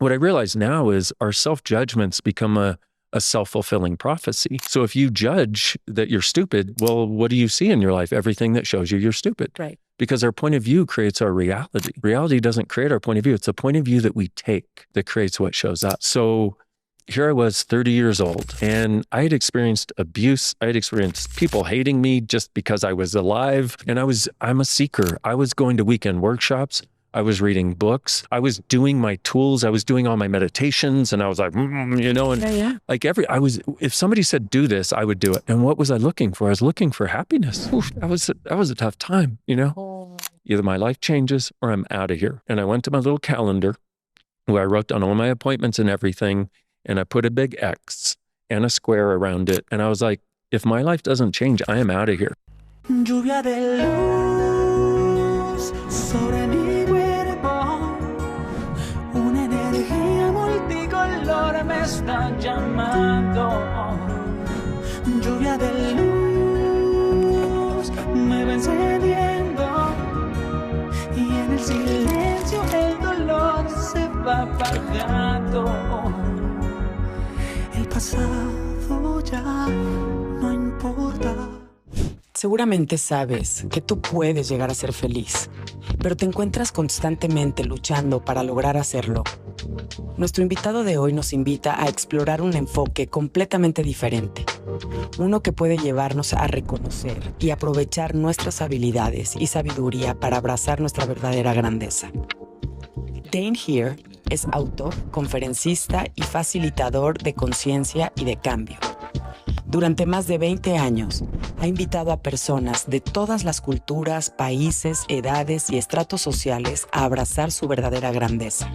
what I realize now is our self-judgments become a self-fulfilling prophecy. So if you judge that you're stupid, well, what do you see in your life? Everything that shows you you're stupid. Right. Because our point of view creates our reality. Reality doesn't create our point of view. It's a point of view that we take that creates what shows up. So here I was 30 years old and I had experienced abuse. I had experienced people hating me just because I was alive. And I'm a seeker. I was going to weekend workshops. I was reading books. I was doing my tools. I was doing all my meditations and I was like, like if somebody said, do this, I would do it. And what was I looking for? I was looking for happiness. Oof, that was a tough time, Either my life changes or I'm out of here. And I went to my little calendar where I wrote down all my appointments and everything. And I put a big X and a square around it. And I was like, if my life doesn't change, I am out of here. Lluvia de luz sobre mi cuerpo, una energía multicolor me está llamando. Lluvia de luz me va encendiendo y en el silencio el dolor se va apagando. El pasado ya no importa. Seguramente sabes que tú puedes llegar a ser feliz, pero te encuentras constantemente luchando para lograr hacerlo. Nuestro invitado de hoy nos invita a explorar un enfoque completamente diferente, uno que puede llevarnos a reconocer y aprovechar nuestras habilidades y sabiduría para abrazar nuestra verdadera grandeza. Dain Heer es autor, conferencista y facilitador de conciencia y de cambio. Durante más de 20 años, ha invitado a personas de todas las culturas, países, edades y estratos sociales a abrazar su verdadera grandeza.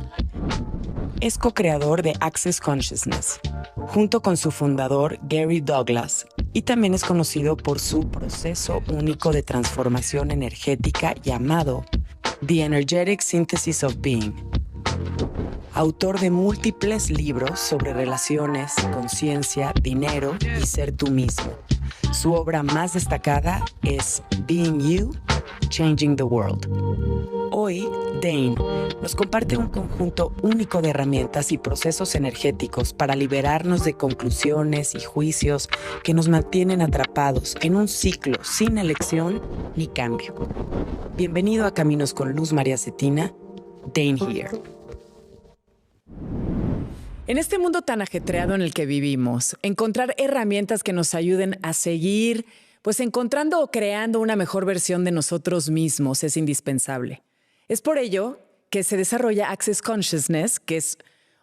Es co-creador de Access Consciousness, junto con su fundador Gary Douglas, y también es conocido por su proceso único de transformación energética llamado The Energetic Synthesis of Being. Autor de múltiples libros sobre relaciones, conciencia, dinero y ser tú mismo. Su obra más destacada es Being You, Changing the World. Hoy, Dain nos comparte un conjunto único de herramientas y procesos energéticos para liberarnos de conclusiones y juicios que nos mantienen atrapados en un ciclo sin elección ni cambio. Bienvenido a Caminos con Luz María Zetina, Dain Heer. En este mundo tan ajetreado en el que vivimos, encontrar herramientas que nos ayuden a seguir, pues encontrando o creando una mejor versión de nosotros mismos es indispensable. Es por ello que se desarrolla Access Consciousness, que es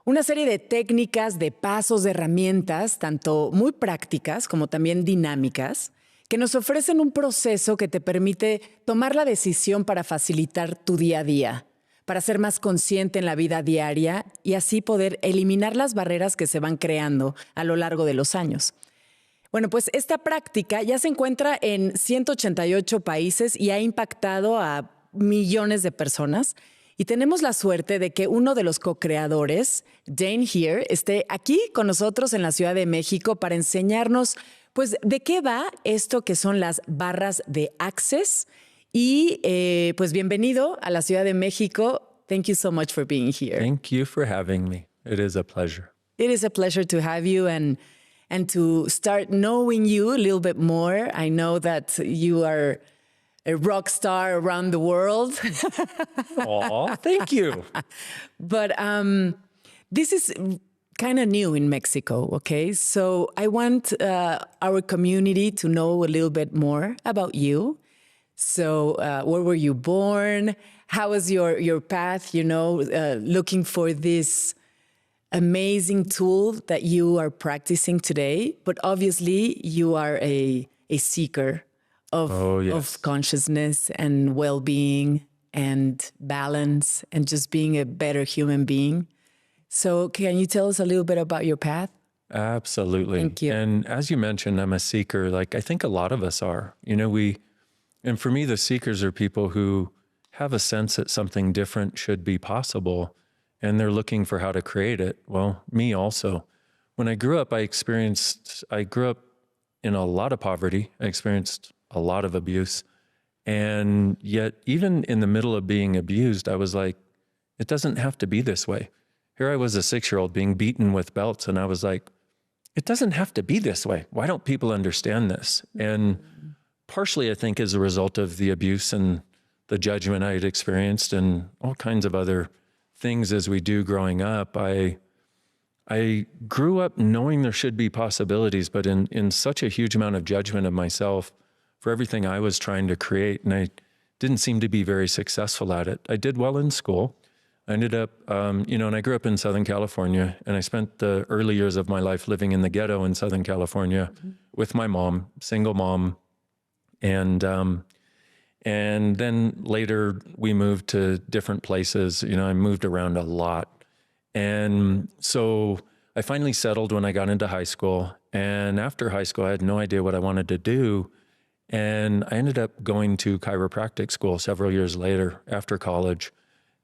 una serie de técnicas, de pasos, de herramientas, tanto muy prácticas como también dinámicas, que nos ofrecen un proceso que te permite tomar la decisión para facilitar tu día a día, para ser más consciente en la vida diaria y así poder eliminar las barreras que se van creando a lo largo de los años. Bueno, pues esta práctica ya se encuentra en 188 países y ha impactado a millones de personas. Y tenemos la suerte de que uno de los co-creadores, Dain Heer, esté aquí con nosotros en la Ciudad de México para enseñarnos, pues, de qué va esto que son las barras de Access. Y pues bienvenido a la Ciudad de México. Thank you so much for being here. Thank you for having me. It is a pleasure. It is a pleasure to have you and to start knowing you a little bit more. I know that you are a rock star around the world. Aw, thank you. But this is kind of new in Mexico, okay? So I want our community to know a little bit more about you. So where were you born? How was your path, looking for this amazing tool that you are practicing today? But obviously you are a seeker of consciousness and well-being and balance and just being a better human being. So can you tell us a little bit about your path? Absolutely. Thank you. And as you mentioned, I'm a seeker. Like I think a lot of us are. And for me, the seekers are people who have a sense that something different should be possible, and they're looking for how to create it. Well, me also. When I grew up, I grew up in a lot of poverty. I experienced a lot of abuse. And yet, even in the middle of being abused, I was like, it doesn't have to be this way. Here I was, a 6-year-old being beaten with belts. And I was like, it doesn't have to be this way. Why don't people understand this? And partially, I think, as a result of the abuse and the judgment I had experienced and all kinds of other things as we do growing up, I grew up knowing there should be possibilities, but in such a huge amount of judgment of myself for everything I was trying to create. And I didn't seem to be very successful at it. I did well in school. I ended up, and I grew up in Southern California, and I spent the early years of my life living in the ghetto in Southern California with my mom, single mom. And then later we moved to different places. I moved around a lot. And so I finally settled when I got into high school. And after high school, I had no idea what I wanted to do. And I ended up going to chiropractic school several years later after college.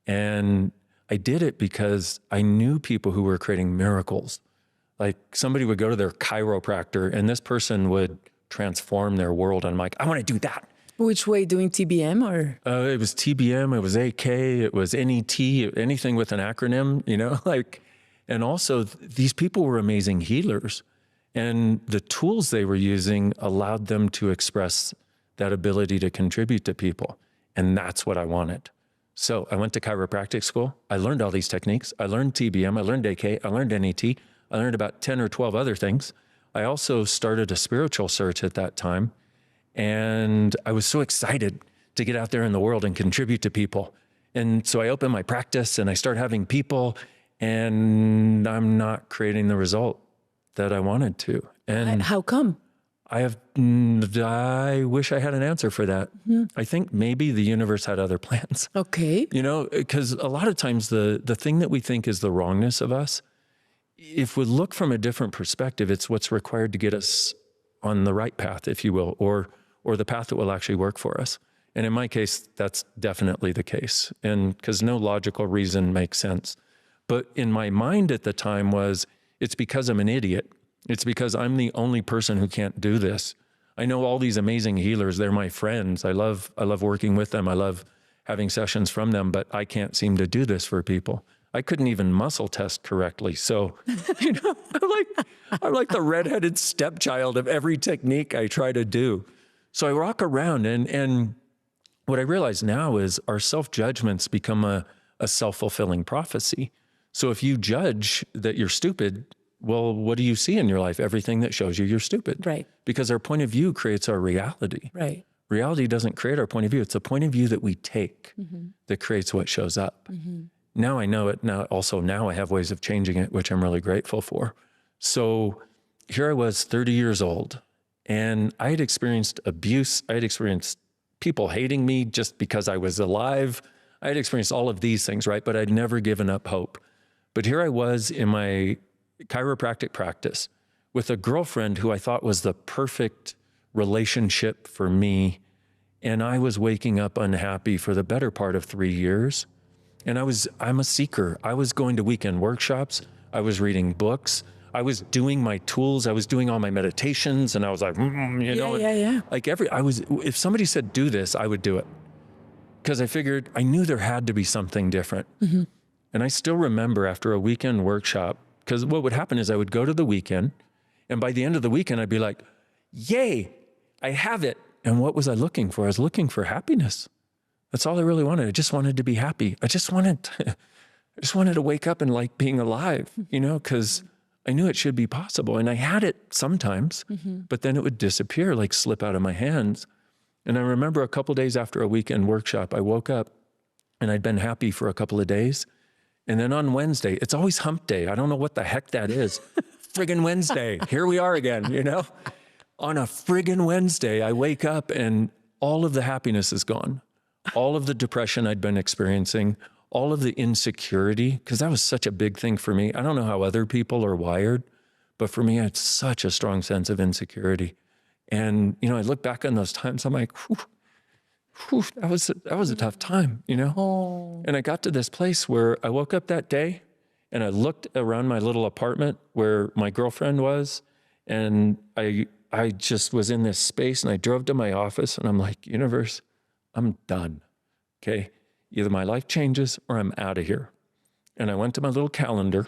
And I did it because I knew people who were creating miracles. Like somebody would go to their chiropractor and this person would transform their world. And I'm like, I want to do that. Which way, doing TBM or? It was TBM, it was AK, it was NET, anything with an acronym, and also these people were amazing healers. And the tools they were using allowed them to express that ability to contribute to people. And that's what I wanted. So I went to chiropractic school. I learned all these techniques. I learned TBM, I learned AK, I learned NET. I learned about 10 or 12 other things. I also started a spiritual search at that time. And I was so excited to get out there in the world and contribute to people. And so I opened my practice and I started having people, and I'm not creating the result that I wanted to. And how come? I wish I had an answer for that. I think maybe the universe had other plans. Okay. Because a lot of times the thing that we think is the wrongness of us, if we look from a different perspective, it's what's required to get us on the right path, if you will, or the path that will actually work for us. And in my case, that's definitely the case. And because no logical reason makes sense. But in my mind at the time it's because I'm an idiot. It's because I'm the only person who can't do this. I know all these amazing healers. They're my friends. I love working with them. I love having sessions from them, but I can't seem to do this for people. I couldn't even muscle test correctly. So, I'm like the redheaded stepchild of every technique I try to do. So I walk around and what I realize now is our self-judgments become a self-fulfilling prophecy. So if you judge that you're stupid, well, what do you see in your life? Everything that shows you you're stupid. Right. Because our point of view creates our reality. Right. Reality doesn't create our point of view. It's a point of view that we take that creates what shows up. Now I know it. Now I have ways of changing it, which I'm really grateful for. So here I was 30 years old, and I had experienced abuse. I had experienced people hating me just because I was alive. I had experienced all of these things, right? But I'd never given up hope. But here I was in my chiropractic practice with a girlfriend who I thought was the perfect relationship for me. And I was waking up unhappy for the better part of 3 years. And I'm a seeker. I was going to weekend workshops. I was reading books. I was doing my tools. I was doing all my meditations, and I was like, Yeah. Like if somebody said, do this, I would do it. Because I knew there had to be something different. And I still remember after a weekend workshop, because what would happen is I would go to the weekend, and by the end of the weekend, I'd be like, yay, I have it. And what was I looking for? I was looking for happiness. That's all I really wanted. I just wanted to be happy. I just wanted to wake up and like being alive, because I knew it should be possible. And I had it sometimes, but then it would disappear, like slip out of my hands. And I remember a couple days after a weekend workshop, I woke up and I'd been happy for a couple of days. And then on Wednesday, it's always hump day. I don't know what the heck that is. Friggin' Wednesday. Here we are again, On a friggin' Wednesday, I wake up and all of the happiness is gone. All of the depression I'd been experiencing, all of the insecurity, because that was such a big thing for me. I don't know how other people are wired, but for me, I had such a strong sense of insecurity. And, I look back on those times, I'm like, that was a tough time, Oh. And I got to this place where I woke up that day and I looked around my little apartment where my girlfriend was, and I just was in this space, and I drove to my office and I'm like, universe, I'm done. Okay. Either my life changes or I'm out of here. And I went to my little calendar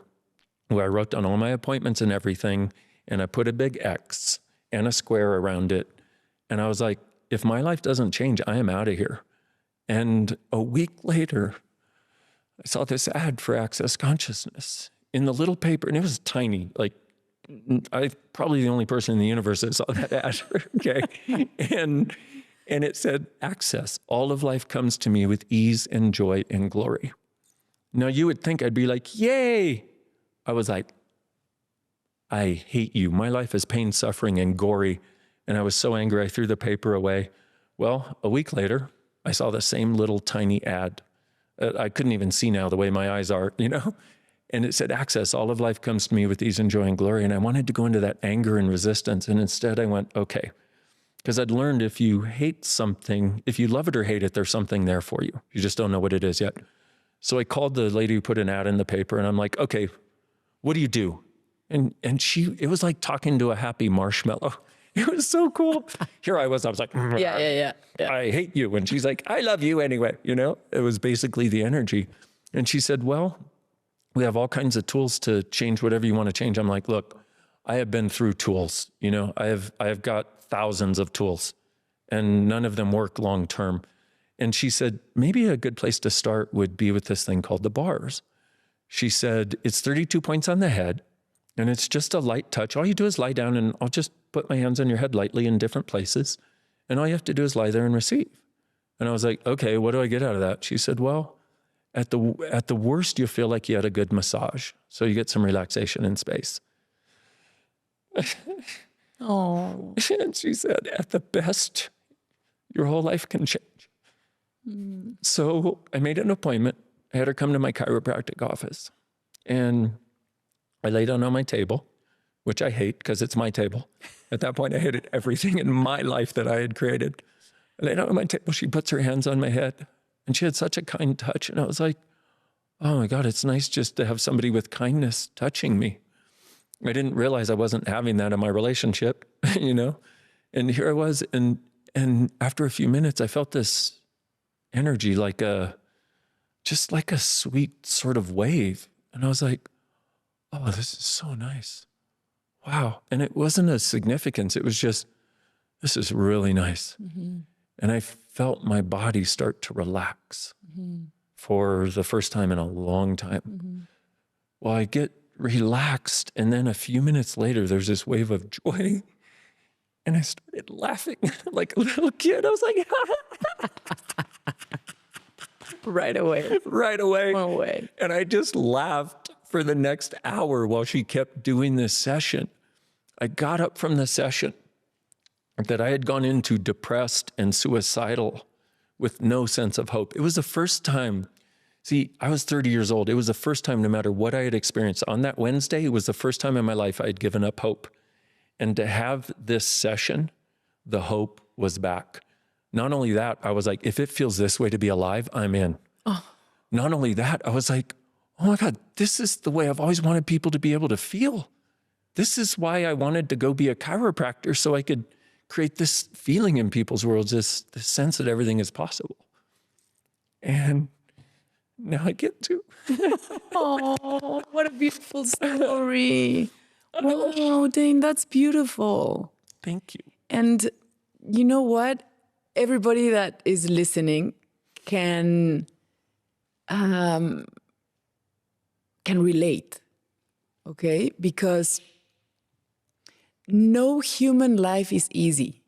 where I wrote down all my appointments and everything. And I put a big X and a square around it. And I was like, if my life doesn't change, I am out of here. And a week later, I saw this ad for Access Consciousness in the little paper. And it was tiny, like I'm probably the only person in the universe that saw that ad. Okay. And it said, Access, all of life comes to me with ease and joy and glory. Now you would think I'd be like, yay. I was like, I hate you. My life is pain, suffering, and gory. And I was so angry, I threw the paper away. Well, a week later, I saw the same little tiny ad. I couldn't even see now the way my eyes are, you know? And it said, Access, all of life comes to me with ease and joy and glory. And I wanted to go into that anger and resistance. And instead I went, okay. Because I'd learned if you hate something, if you love it or hate it, there's something there for you. You just don't know what it is yet. So I called the lady who put an ad in the paper and I'm like, okay, what do you do? And it was like talking to a happy marshmallow. It was so cool. Here I was like, yeah. I hate you. And she's like, I love you anyway. You know, it was basically the energy. And she said, well, we have all kinds of tools to change whatever you want to change. I'm like, look, I have been through tools. You know, I have got thousands of tools and none of them work long term. And she said, maybe a good place to start would be with this thing called the bars. She said, it's 32 points on the head. And it's just a light touch. All you do is lie down and I'll just put my hands on your head lightly in different places. And all you have to do is lie there and receive. And I was like, okay, what do I get out of that? She said, well, at the worst, you feel like you had a good massage. So you get some relaxation in space. Oh. And she said, at the best, your whole life can change. Mm. So I made an appointment. I had her come to my chiropractic office. And I lay down on my table, which I hate because it's my table. At that point, I hated everything in my life that I had created. I lay down on my table. She puts her hands on my head and she had such a kind touch. And I was like, oh my God, it's nice just to have somebody with kindness touching me. I didn't realize I wasn't having that in my relationship, you know? And here I was. And after a few minutes, I felt this energy just like a sweet sort of wave. And I was like, oh, this is so nice. Wow. And it wasn't a significance. It was just, this is really nice. Mm-hmm. And I felt my body start to relax for the first time in a long time. Mm-hmm. Well, I get relaxed. And then a few minutes later, there's this wave of joy. And I started laughing like a little kid. I was like, Right away. Right away. No way. And I just laughed for the next hour while she kept doing this session. I got up from the session that I had gone into depressed and suicidal with no sense of hope. It was the first time, see, I was 30 years old. It was the first time, no matter what I had experienced on that Wednesday, it was the first time in my life I had given up hope. And to have this session, the hope was back. Not only that, I was like, if it feels this way to be alive, I'm in. Oh. Not only that, I was like, oh my God, this is the way I've always wanted people to be able to feel. This is why I wanted to go be a chiropractor, so I could create this feeling in people's worlds, this sense that everything is possible. And now I get to. Oh, what a beautiful story. Wow, Dain, that's beautiful. Thank you. And you know what? Everybody that is listening can relate, okay? Because no human life is easy.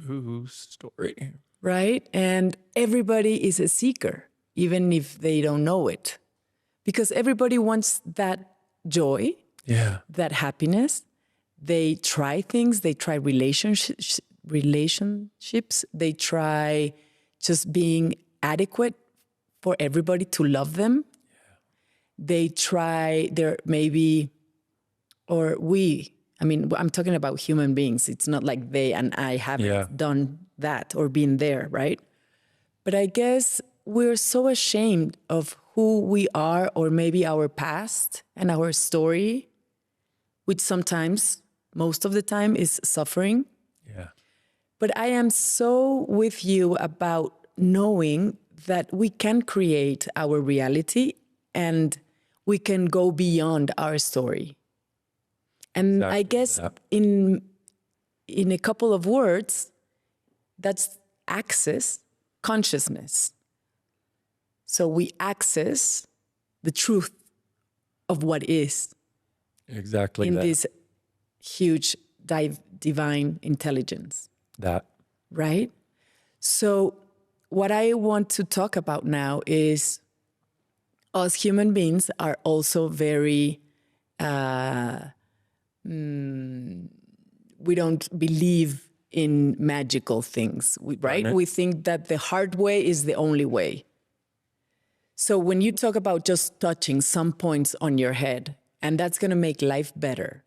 True story. Right? And everybody is a seeker, even if they don't know it. Because everybody wants that joy, that happiness. They try things, they try relationships, they try just being adequate for everybody to love them. Yeah. They try I'm talking about human beings. It's not like they and I haven't done that or been there, right? But I guess we're so ashamed of who we are, or maybe our past and our story, which sometimes, most of the time, is suffering. Yeah. But I am so with you about knowing that we can create our reality and we can go beyond our story. And I guess in a couple of words, that's access consciousness. So we access the truth of what is. Exactly. In this huge divine intelligence. Right? So what I want to talk about now is us human beings are also very, we don't believe in magical things, right? We think that the hard way is the only way. So when you talk about just touching some points on your head, and that's going to make life better,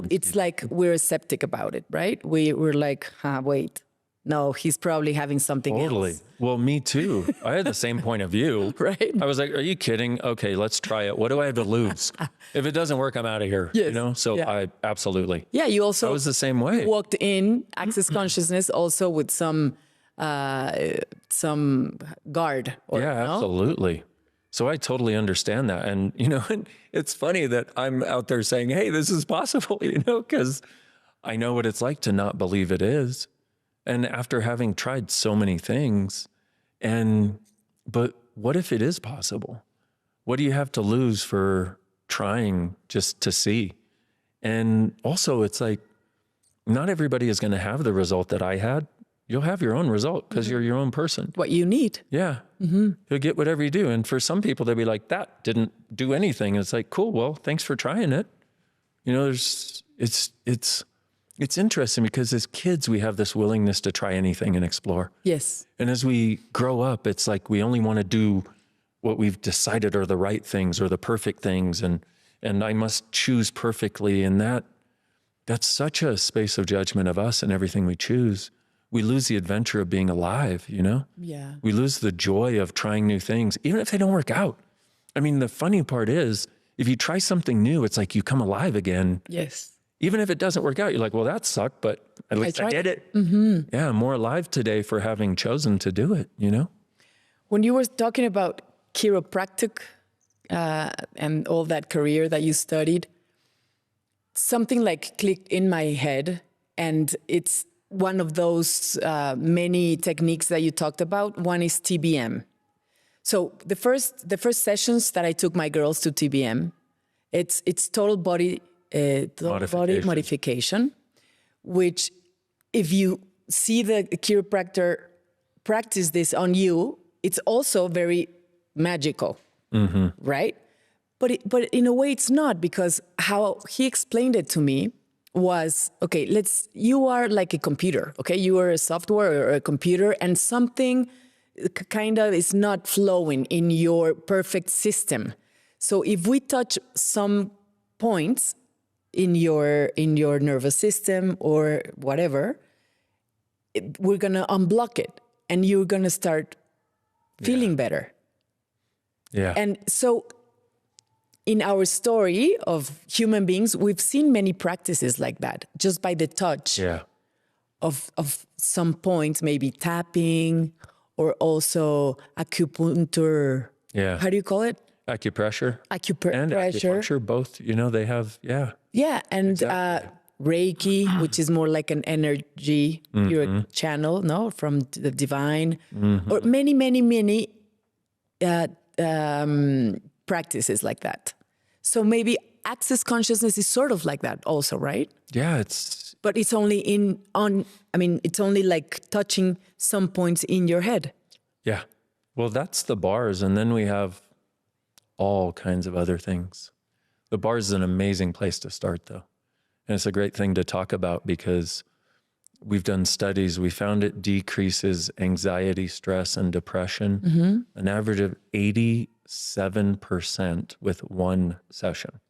it's like we're skeptic about it, right? We're like, wait, no, he's probably having something else. Well, me too. I had the same point of view. Right. I was like, are you kidding? Okay, let's try it. What do I have to lose? If it doesn't work, I'm out of here. Yes. You know? So I absolutely. Yeah, you also. I was the same way. Walked in Access Consciousness also with some guard. Absolutely. So I totally understand that. And, you know, it's funny that I'm out there saying, hey, this is possible, you know, because I know what it's like to not believe it is. And after having tried so many things, but what if it is possible? What do you have to lose for trying just to see? And also it's like, not everybody is going to have the result that I had. You'll have your own result because you're your own person. What you need. Yeah. You'll get whatever you do. And for some people, they'll be like, that didn't do anything. And it's like, cool, well, thanks for trying it. You know, it's interesting because as kids, we have this willingness to try anything and explore. Yes. And as we grow up, it's like we only want to do what we've decided are the right things or the perfect things. And I must choose perfectly. And that's such a space of judgment of us and everything we choose. We lose the adventure of being alive, you know? Yeah. We lose the joy of trying new things, even if they don't work out. I mean, the funny part is, if you try something new, it's like you come alive again. Yes. Even if it doesn't work out, you're like, well, that sucked, but at least I did it. Yeah, I'm more alive today for having chosen to do it, you know? When you were talking about chiropractic and all that career that you studied, something like clicked in my head, and it's one of those many techniques that you talked about. One is TBM. So the first sessions that I took my girls to TBM, it's total body modification, which if you see the chiropractor practice this on you, it's also very magical, right? But in a way it's not, because how he explained it to me was, okay, you are like a computer, okay? You are a software or a computer, and something kind of is not flowing in your perfect system. So if we touch some points in your nervous system or whatever, we're gonna unblock it, and you're gonna start feeling better. Yeah. And so in our story of human beings, we've seen many practices like that, just by the touch of some points, maybe tapping, or also acupuncture. Yeah. How do you call it? Acupressure. And acupuncture, both, you know, they have, Yeah, and exactly. Reiki, which is more like an energy, you're a channel, no, from the divine, or many practices like that. So maybe access consciousness is sort of like that also, right? Yeah, but it's only it's only like touching some points in your head. Yeah. Well, that's the bars. And then we have all kinds of other things. The bars is an amazing place to start, though. And it's a great thing to talk about because we've done studies. We found it decreases anxiety, stress, and depression, an average of 87% with one session.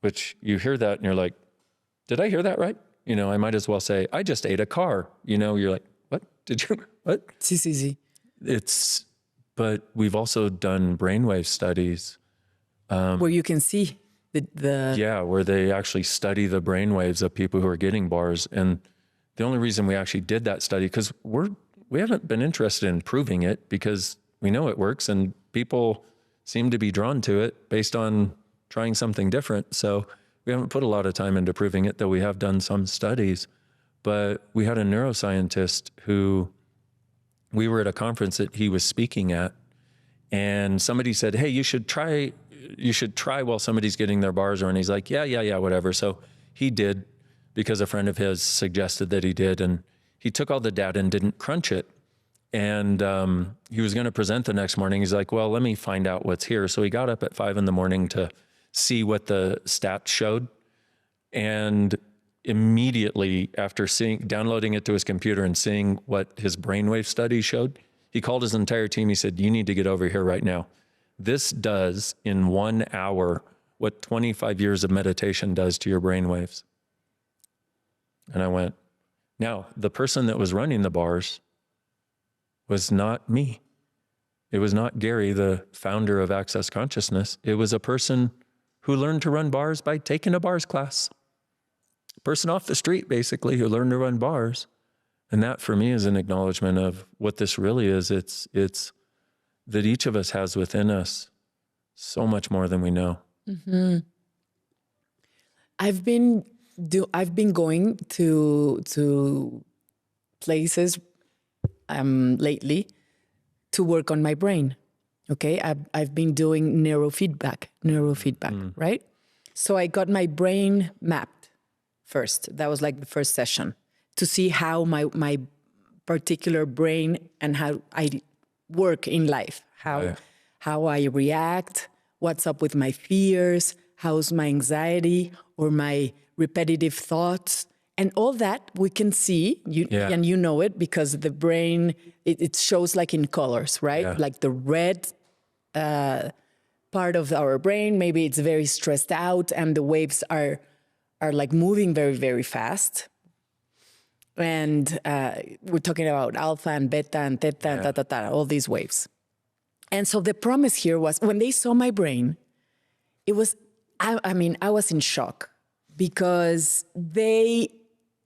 Which you hear that and you're like, did I hear that right? You know, I might as well say, I just ate a car. You know, you're like, what? Did you, what? Sí. But we've also done brainwave studies. Where you can see the... Yeah, where they actually study the brainwaves of people who are getting bars. And the only reason we actually did that study, because we haven't been interested in proving it, because we know it works, and people seem to be drawn to it based on trying something different. So we haven't put a lot of time into proving it, though we have done some studies. But we had a neuroscientist who, we were at a conference that he was speaking at, and somebody said, hey, you should try while somebody's getting their bars on. He's like, yeah, whatever. So he did, because a friend of his suggested that he did, and he took all the data and didn't crunch it. And he was going to present the next morning. He's like, well, let me find out what's here. So he got up at 5 a.m. to see what the stats showed. And immediately after downloading it to his computer and seeing what his brainwave study showed, he called his entire team. He said, you need to get over here right now. This does in 1 hour what 25 years of meditation does to your brainwaves. And I went, now, the person that was running the bars was not me. It was not Gary, the founder of Access Consciousness. It was a person who learned to run bars by taking a bars class. A person off the street, basically, who learned to run bars. And that, for me, is an acknowledgement of what this really is. It's that each of us has within us so much more than we know. Mm-hmm. I've been going to places lately to work on my brain. Okay, I've been doing neurofeedback, right? So I got my brain mapped first. That was like the first session, to see how my particular brain and how I work in life, how I react, what's up with my fears, how's my anxiety or my repetitive thoughts, and all that we can see, and you know it, because the brain, it shows like in colors, right? Yeah. Like the red part of our brain, maybe it's very stressed out and the waves are like moving very, very fast. And we're talking about alpha and beta and theta and all these waves. And so the promise here was, when they saw my brain, it was, I was in shock, because they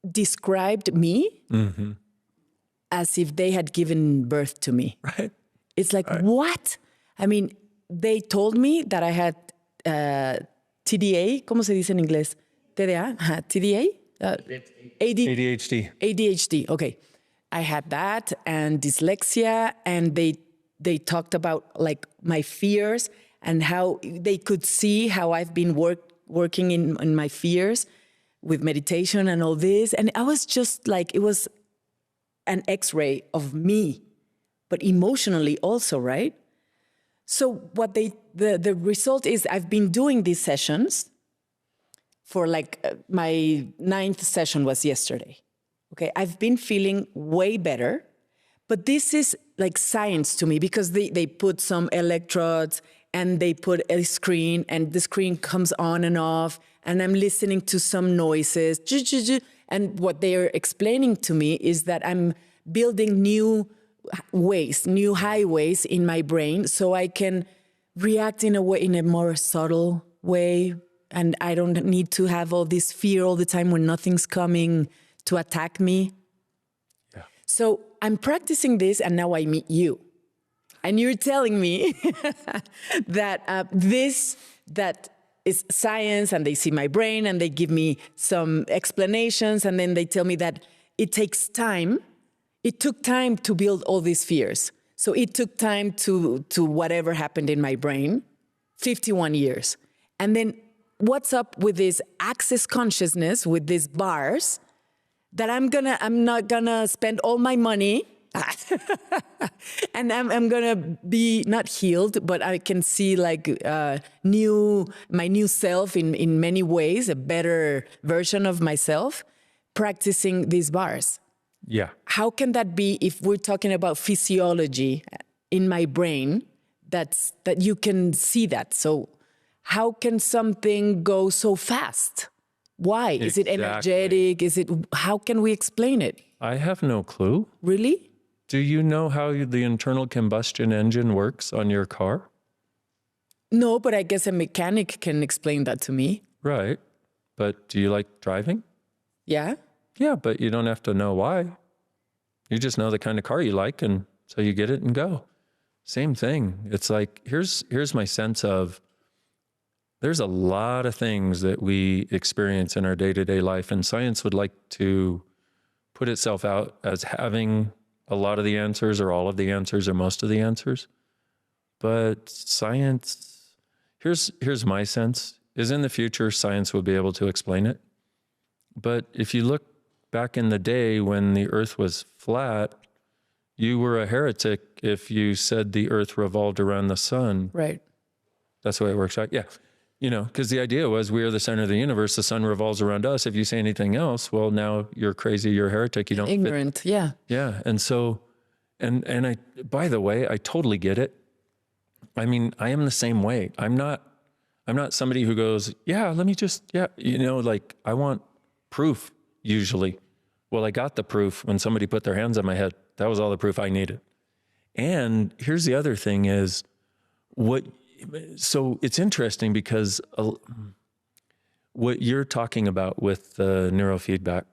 described me as if they had given birth to me. Right. It's like, what? I mean, they told me that I had TDA, ¿cómo se dice en inglés? TDA, TDA? ADHD, okay. I had that, and dyslexia, and they talked about like my fears and how they could see how I've been working in my fears with meditation and all this. And I was just like, it was an X-ray of me, but emotionally also, right? So what the result is, I've been doing these sessions for like my 9th session was yesterday. Okay, I've been feeling way better, but this is like science to me, because they put some electrodes and they put a screen, and the screen comes on and off, and I'm listening to some noises. And what they are explaining to me is that I'm building new ways, new highways in my brain, so I can react in a more subtle way. And I don't need to have all this fear all the time when nothing's coming to attack me. Yeah. So I'm practicing this, and now I meet you. And you're telling me that that is science, and they see my brain, and they give me some explanations, and then they tell me that it takes time. It took time to build all these fears. So it took time to whatever happened in my brain, 51 years. And then what's up with this access consciousness, with these bars, that I'm not gonna spend all my money and I'm gonna be not healed, but I can see like my new self in many ways, a better version of myself, practicing these bars. Yeah. How can that be if we're talking about physiology in my brain, that you can see that? So how can something go so fast? Why? Exactly. Is it energetic? How can we explain it? I have no clue. Really? Do you know how the internal combustion engine works on your car? No, but I guess a mechanic can explain that to me. Right. But do you like driving? Yeah. Yeah, but you don't have to know why. You just know the kind of car you like, and so you get it and go. Same thing. It's like, here's my sense of, there's a lot of things that we experience in our day-to-day life, and science would like to put itself out as having a lot of the answers or all of the answers or most of the answers. But science, here's my sense, is in the future, science will be able to explain it. But if you look back in the day when the earth was flat, you were a heretic if you said the earth revolved around the sun. Right. That's the way it works out. Yeah. You know, because the idea was we are the center of the universe. The sun revolves around us. If you say anything else, well, now you're crazy. You're a heretic. You don't ignorant. Fit. Yeah. Yeah. And so, and I, by the way, I totally get it. I mean, I am the same way. I'm not somebody who goes, yeah, let me just, yeah, you know, like I want proof usually. Well, I got the proof when somebody put their hands on my head. That was all the proof I needed. And here's the other thing is so it's interesting because what you're talking about with the neurofeedback,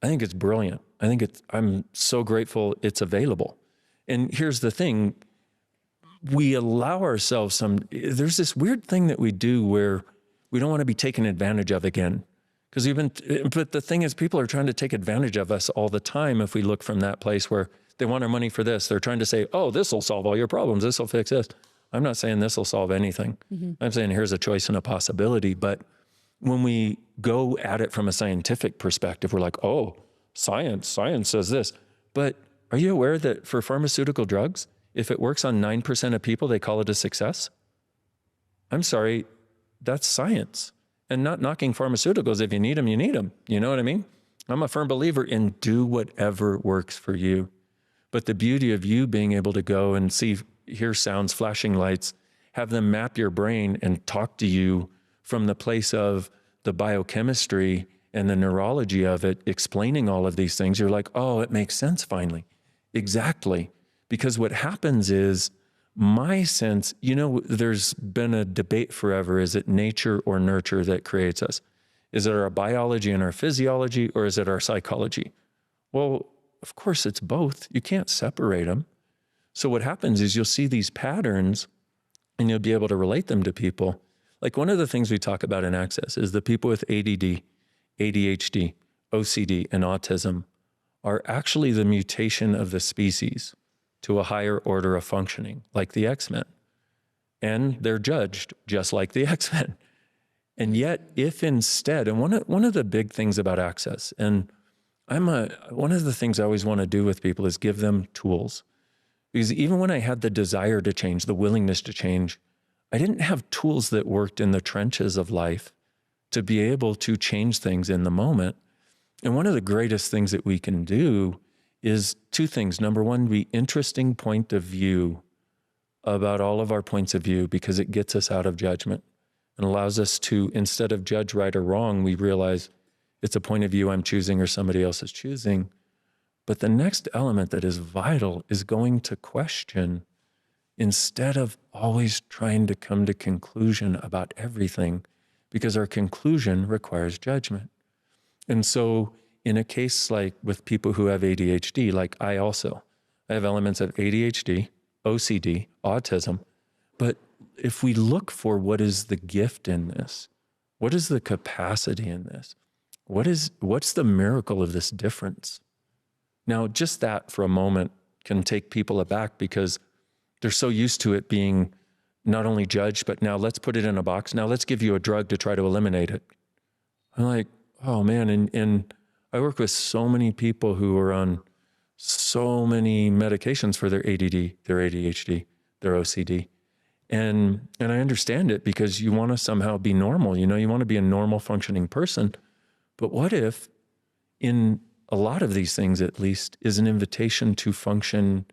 I think it's brilliant. I'm so grateful it's available. And here's the thing, we allow ourselves there's this weird thing that we do where we don't want to be taken advantage of again. But the thing is, people are trying to take advantage of us all the time if we look from that place where they want our money for this. They're trying to say, oh, this will solve all your problems. This will fix this. I'm not saying this will solve anything. Mm-hmm. I'm saying here's a choice and a possibility. But when we go at it from a scientific perspective, we're like, oh, science says this. But are you aware that for pharmaceutical drugs, if it works on 9% of people, they call it a success? I'm sorry, that's science. And not knocking pharmaceuticals. If you need them, you need them. You know what I mean? I'm a firm believer in do whatever works for you. But the beauty of you being able to go and hear sounds, flashing lights, have them map your brain and talk to you from the place of the biochemistry and the neurology of it, explaining all of these things, you're like, oh, it makes sense finally. Exactly. Because what happens is, my sense, you know, there's been a debate forever. Is it nature or nurture that creates us? Is it our biology and our physiology, or is it our psychology? Well, of course it's both. You can't separate them. So what happens is you'll see these patterns and you'll be able to relate them to people. Like one of the things we talk about in Access is the people with ADD, ADHD, OCD, and autism are actually the mutation of the species to a higher order of functioning, like the X-Men. And they're judged just like the X-Men. And yet, if instead, and one of the big things about Access, and one of the things I always want to do with people is give them tools. Because even when I had the desire to change, the willingness to change, I didn't have tools that worked in the trenches of life to be able to change things in the moment. And one of the greatest things that we can do is two things. Number one, be interesting point of view about all of our points of view, because it gets us out of judgment and allows us to, instead of judge right or wrong, we realize it's a point of view I'm choosing or somebody else is choosing. But the next element that is vital is going to question instead of always trying to come to conclusion about everything, because our conclusion requires judgment. And so in a case like with people who have ADHD, like I have elements of ADHD, OCD, autism. But if we look for what is the gift in this, what is the capacity in this? What's the miracle of this difference? Now, just that for a moment can take people aback because they're so used to it being not only judged, but now let's put it in a box. Now let's give you a drug to try to eliminate it. I'm like, oh man, and I work with so many people who are on so many medications for their ADD, their ADHD, their OCD. And I understand it because you want to somehow be normal, you want to be a normal functioning person. But what if, in a lot of these things at least, is an invitation to function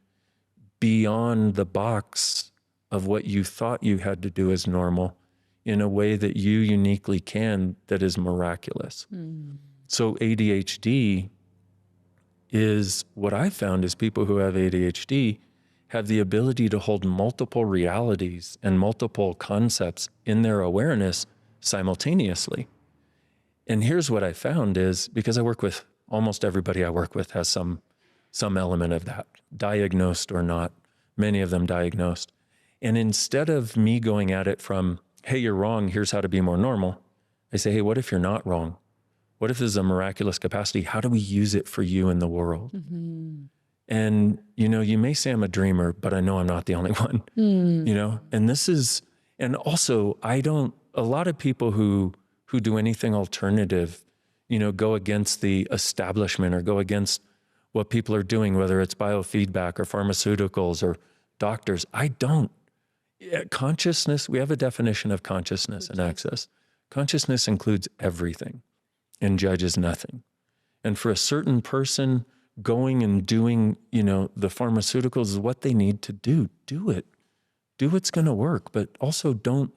beyond the box of what you thought you had to do as normal in a way that you uniquely can, that is miraculous. Mm. So ADHD is, what I found is people who have ADHD have the ability to hold multiple realities and multiple concepts in their awareness simultaneously. And here's what I found is, because I work with, almost everybody I work with has some element of that, diagnosed or not. many of them diagnosed. And instead of me going at it from, hey, you're wrong, here's how to be more normal, I say, hey, what if you're not wrong? What if this is a miraculous capacity? How do we use it for you in the world? Mm-hmm. And, you know, you may say I'm a dreamer, but I know I'm not the only one, you know? And this is, and also a lot of people who do anything alternative, you know, go against the establishment or go against what people are doing, whether it's biofeedback or pharmaceuticals or doctors. I don't. Consciousness, we have a definition of consciousness and access. Consciousness includes everything and judges nothing. And for a certain person, going and doing, you know, the pharmaceuticals is what they need to do. Do it. Do what's going to work, but also don't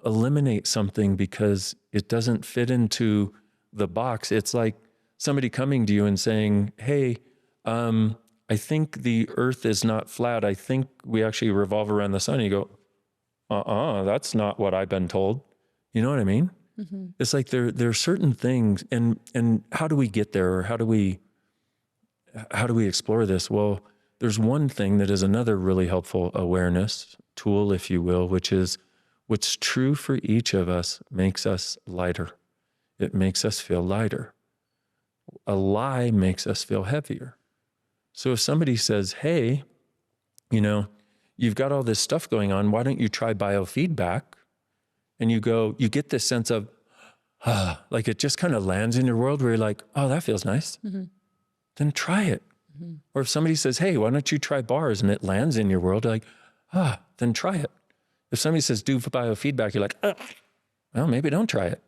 eliminate something because it doesn't fit into the box. It's like somebody coming to you and saying, hey, I think the earth is not flat. I think we actually revolve around the sun. And you go, that's not what I've been told. You know what I mean? Mm-hmm. It's like there are certain things, and how do we get there, or how do we explore this? Well, there's one thing that is another really helpful awareness tool, if you will, which is what's true for each of us makes us lighter. It makes us feel lighter. A lie makes us feel heavier. So if somebody says, hey, you know, you've got all this stuff going on, why don't you try biofeedback? And you get this sense of, like it just kind of lands in your world where you're like, oh, that feels nice. Mm-hmm. Then try it. Mm-hmm. Or if somebody says, hey, why don't you try bars? And it lands in your world, you're like, then try it. If somebody says, do biofeedback, you're like, well, maybe don't try it.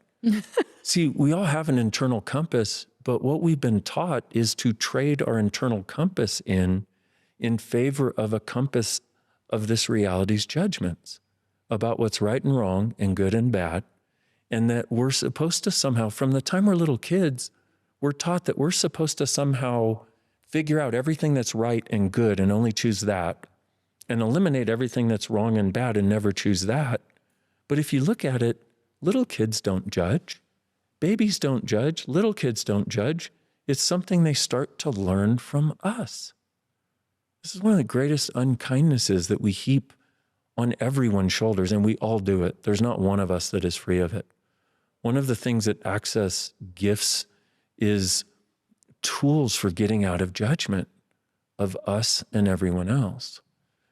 See, we all have an internal compass, but what we've been taught is to trade our internal compass in favor of a compass of this reality's judgments about what's right and wrong and good and bad. And that we're supposed to somehow, from the time we're little kids, we're taught that we're supposed to somehow figure out everything that's right and good and only choose that, and eliminate everything that's wrong and bad and never choose that. But if you look at it, little kids don't judge. Babies don't judge. Little kids don't judge. It's something they start to learn from us. This is one of the greatest unkindnesses that we heap on everyone's shoulders, and we all do it. There's not one of us that is free of it. One of the things that Access gifts is tools for getting out of judgment of us and everyone else.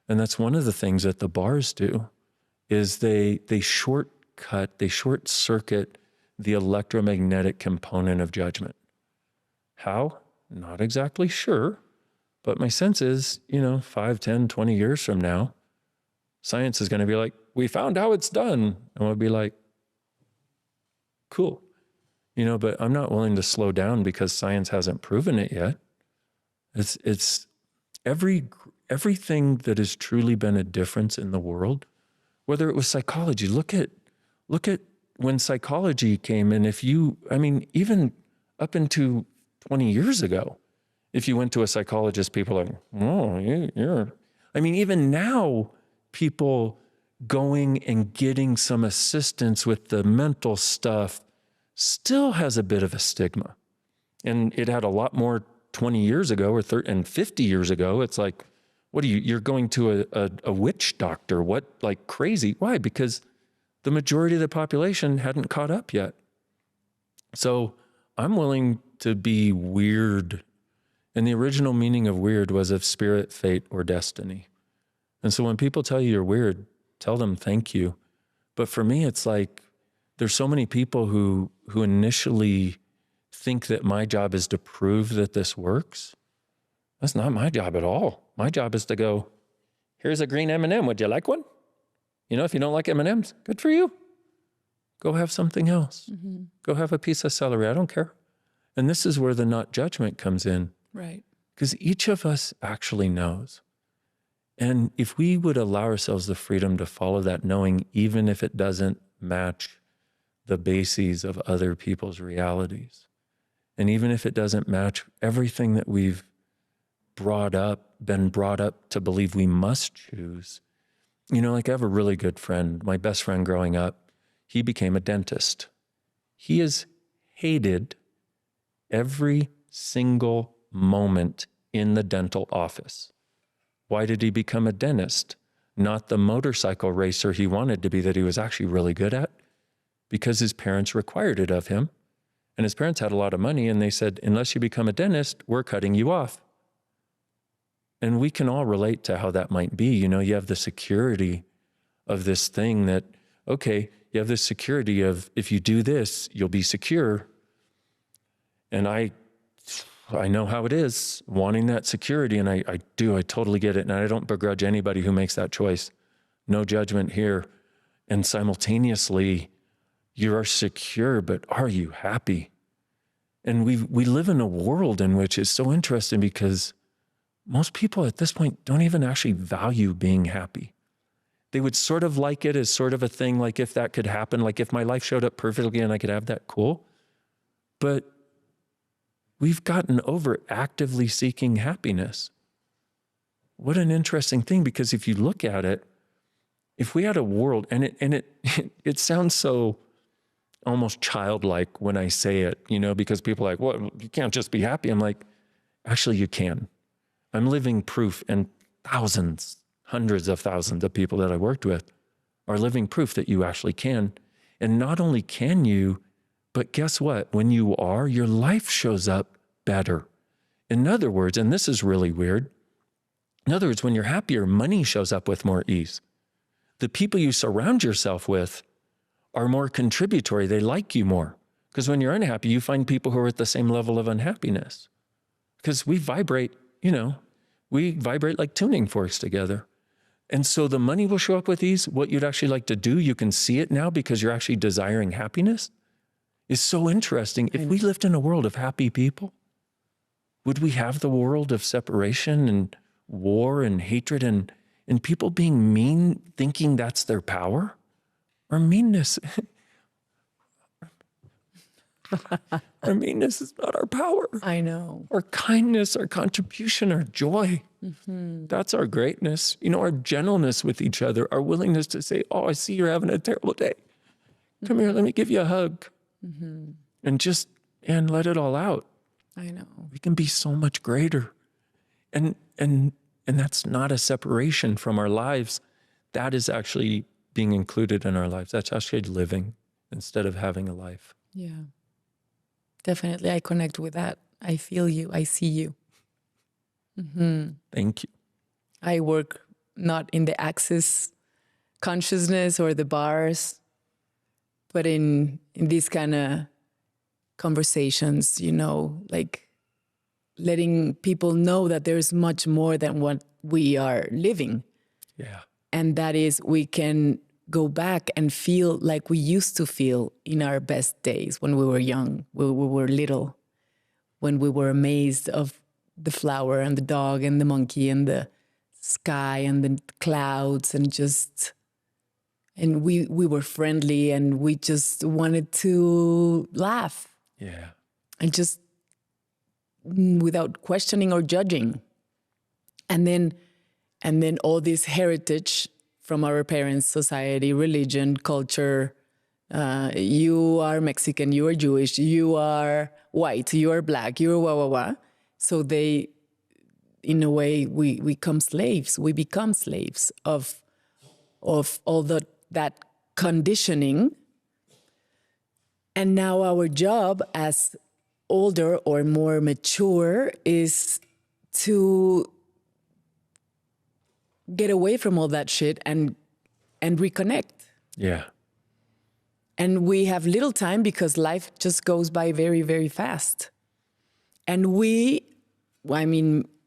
And that's one of the things that the bars do, is they short circuit the electromagnetic component of judgment. How? Not exactly sure, but my sense is, 5, 10, 20 years from now, science is going to be like, we found how it's done. And we'll be like, cool. But I'm not willing to slow down because science hasn't proven it yet. It's everything that has truly been a difference in the world, whether it was psychology. Look at when psychology came in. Even up into 20 years ago, if you went to a psychologist, people are like, oh, you're. Even now, people going and getting some assistance with the mental stuff still has a bit of a stigma. And it had a lot more 20 years ago or 30 and 50 years ago. It's like, you're going to a witch doctor. What, like crazy? Why? Because the majority of the population hadn't caught up yet. So I'm willing to be weird. And the original meaning of weird was of spirit, fate, or destiny. And so when people tell you you're weird, tell them thank you. But for me, it's like, there's so many people who initially think that my job is to prove that this works. That's not my job at all. My job is to go, here's a green M&M. Would you like one? If you don't like M&Ms, good for you. Go have something else. Mm-hmm. Go have a piece of celery. I don't care. And this is where the not judgment comes in. Right. Because each of us actually knows. And if we would allow ourselves the freedom to follow that knowing, even if it doesn't match the bases of other people's realities, and even if it doesn't match everything that we've been brought up to believe we must choose. Like I have a really good friend, my best friend growing up, he became a dentist. He has hated every single moment in the dental office. Why did he become a dentist? Not the motorcycle racer he wanted to be that he was actually really good at, because his parents required it of him. And his parents had a lot of money, and they said, unless you become a dentist, we're cutting you off. And we can all relate to how that might be. You know, you have the security of this thing that, okay, you have this security of, if you do this, you'll be secure. And I know how it is, wanting that security, and I totally get it. And I don't begrudge anybody who makes that choice. No judgment here. And simultaneously, you are secure, but are you happy? And we live in a world in which is so interesting, because most people at this point don't even actually value being happy. They would sort of like it as sort of a thing, like if that could happen, like if my life showed up perfectly and I could have that, cool. But we've gotten over actively seeking happiness. What an interesting thing, because if you look at it, if we had a world, and it sounds so almost childlike when I say it, you know, because people are like, well, you can't just be happy. I'm like, actually you can. I'm living proof, and thousands, hundreds of thousands of people that I worked with are living proof that you actually can. And not only can you, but guess what? When you are, your life shows up better. In other words, and this is really weird, in other words, when you're happier, money shows up with more ease. The people you surround yourself with are more contributory. They like you more. Because when you're unhappy, you find people who are at the same level of unhappiness. Because we vibrate, you know, we vibrate like tuning forks together. And so the money will show up with ease. What you'd actually like to do, you can see it now because you're actually desiring happiness. Is so interesting. If we lived in a world of happy people, would we have the world of separation and war and hatred and people being mean, thinking that's their power? Or meanness? Our meanness is not our power. I know. Our kindness, our contribution, our joy. Mm-hmm. That's our greatness. You know, our gentleness with each other, our willingness to say, oh, I see you're having a terrible day. Come here, let me give you a hug. Mm-hmm. And let it all out. I know. We can be so much greater. And that's not a separation from our lives. That is actually being included in our lives. That's actually living instead of having a life. Yeah. Definitely. I connect with that. I feel you. I see you. Mm-hmm. Thank you. I work not in the access consciousness or the bars, but in these kind of conversations, you know, like letting people know that there's much more than what we are living. Yeah. And that is, we can go back and feel like we used to feel in our best days when we were young, when we were little, when we were amazed of the flower and the dog and the monkey and the sky and the clouds and we were friendly and we just wanted to laugh. Yeah. And just without questioning or judging. And then all this heritage from our parents, society, religion, culture. You are Mexican, you are Jewish, you are white, you are black, you are wah, wah, wah. So they, in a way, we become slaves. We become slaves of all that conditioning. And now our job as older or more mature is to get away from all that shit and reconnect. Yeah. And we have little time because life just goes by very, very fast. And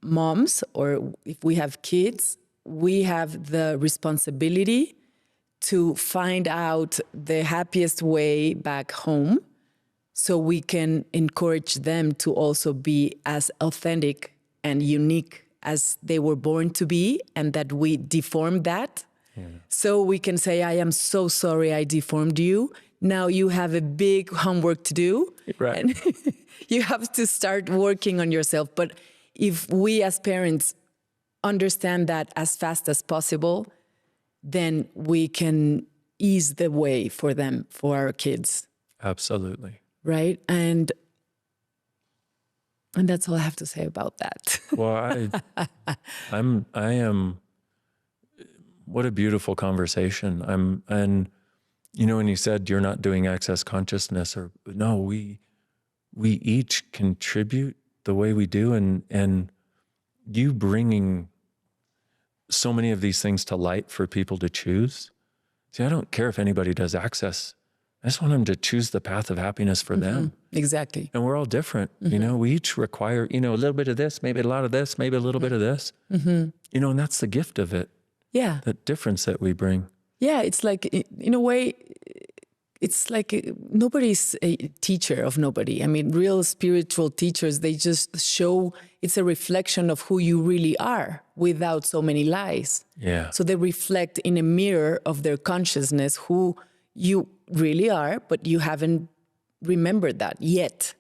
moms, or if we have kids, we have the responsibility to find out the happiest way back home so we can encourage them to also be as authentic and unique as they were born to be, and that we deformed that. Yeah. So we can say, I am so sorry I deformed you. Now you have a big homework to do. Right. And you have to start working on yourself. But if we as parents understand that as fast as possible, then we can ease the way for them, for our kids. Absolutely. Right? And And that's all I have to say about that. Well, I am, what a beautiful conversation. And you know, when you said you're not doing access consciousness, or no, we each contribute the way we do, and you bringing so many of these things to light for people to choose. See, I don't care if anybody does access. I just want them to choose the path of happiness for them. Exactly. And we're all different. You know, we each require, you know, a little bit of this, maybe a lot of this, maybe a little bit of this. You know, and that's the gift of it. Yeah. That difference that we bring. Yeah, it's like, in a way, it's like nobody's a teacher of nobody. I mean, real spiritual teachers, they just show, it's a reflection of who you really are without so many lies. Yeah. So they reflect in a mirror of their consciousness who you really are, but you haven't remembered that yet.